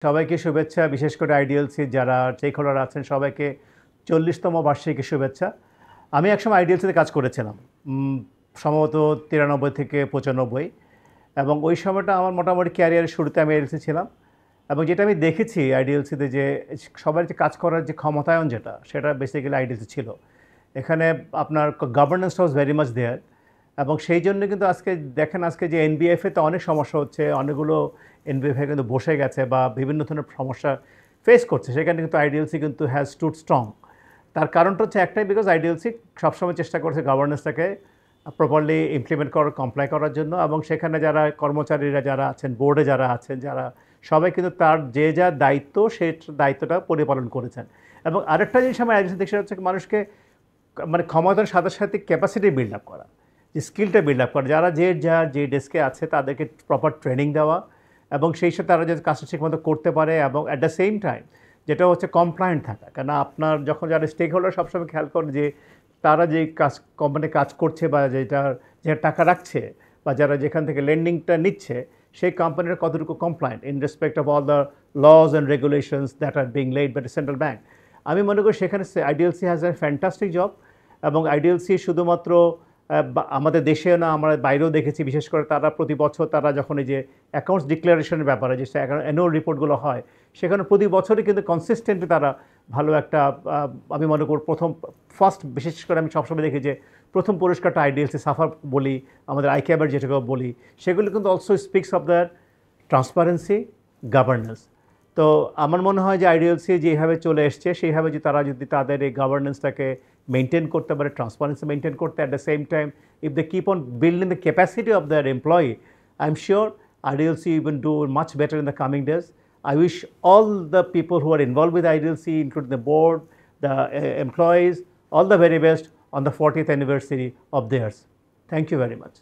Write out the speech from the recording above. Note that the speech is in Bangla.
সবাইকে শুভেচ্ছা, বিশেষ করে আইডিএলসি যারা স্টেক হোল্ডার আছেন সবাইকে 40তম বার্ষিকী শুভেচ্ছা। আমি একসময় আইডিএলসিতে কাজ করেছিলাম, সম্ভবত 93 থেকে 95, এবং ওই সময়টা আমার মোটামুটি ক্যারিয়ারের শুরুতে আমি আইডিএলসি ছিলাম। এবং যেটা আমি দেখেছি আইডিএলসিতে যে সবার যে কাজ করার যে ক্ষমতায়ন সেটা বেসিক্যালি আইডিএলসি ছিল। এখানে আপনার governance was very much there, এবং সেই জন্য কিন্তু আজকে দেখেন আজকে যে এনবিএফএতে অনেক সমস্যা হচ্ছে, অনেকগুলো এনবিএফএ কিন্তু বসে গেছে বা বিভিন্ন ধরনের সমস্যা ফেস করছে, সেখানে কিন্তু আইডিএলসি কিন্তু হ্যাজ স্টুড স্ট্রং। তার কারণটা হচ্ছে একটাই, বিকজ আইডিএলসি সবসময় চেষ্টা করছে গভর্নেন্সটাকে প্রপারলি ইমপ্লিমেন্ট করার, কমপ্লাই করার জন্য, এবং সেখানে যারা কর্মচারীরা যারা আছেন, বোর্ডে যারা আছেন, যারা সবাই কিন্তু তার যে যা দায়িত্ব সেই দায়িত্বটা পরিপালন করেছেন। এবং আরেকটা জিনিস আমার আইডিএলসি দেখছি হচ্ছে মানুষকে মানে ক্ষমতার সাথে সাথে ক্যাপাসিটি বিল্ড আপ করা, যে স্কিলটা বিল্ড আপ করা, যারা যে ডেস্কে আছে তাদেরকে প্রপার ট্রেনিং দেওয়া, এবং সেই সাথে তারা যদি কাজটা ঠিকমতো করতে পারে, এবং অ্যাট দ্য সেম টাইম যেটা হচ্ছে কমপ্লায়েন্ট থাকা। কেন আপনার যখন যারা স্টেক হোল্ডার সবসময় খেয়াল করেন যে তারা যে কোম্পানি কাজ করছে বা যে টাকা রাখছে বা যারা যেখান থেকে লেন্ডিংটা নিচ্ছে সেই কোম্পানির কতটুকু compliant in respect of all the laws and regulations that are being laid by the central bank. আমি মনে করি সেখানে IDLC has a fantastic job, এবং আইডিএলসি শুধুমাত্র আমাদের দেশেও না, আমরা বাইরেও দেখেছি, বিশেষ করে তারা প্রতি বছর তারা যখন এই যে অ্যাকাউন্টস ডিক্লারেশনের ব্যাপারে যে অ্যানুয়াল রিপোর্টগুলো হয়, সেখানে প্রতি বছরই কিন্তু কনসিস্টেন্টলি তারা ভালো একটা, আমি মনে করি ফার্স্ট বিশেষ করে আমি সবসময় দেখি যে প্রথম পুরস্কারটা আইডিএলসি সাফার বলি, আমাদের আইক্যাবার যেটাকে বলি, সেগুলো কিন্তু also speaks of the transparency, governance. তো আমার মনে হয় যে আইডিএলসি যেভাবে চলে এসছে সেইভাবে যে তারা যদি তাদের এই গভর্নেন্সটাকে মেনটেন করতে পারে, ট্রান্সপারেন্সি মেনটেন করতে, at the same time if they keep on building the capacity of their employee, I am sure IDLC will do much better in the coming days. I wish all the people who are involved with IDLC, including the board, the employees, all the very best on the 40th anniversary of theirs. Thank you very much.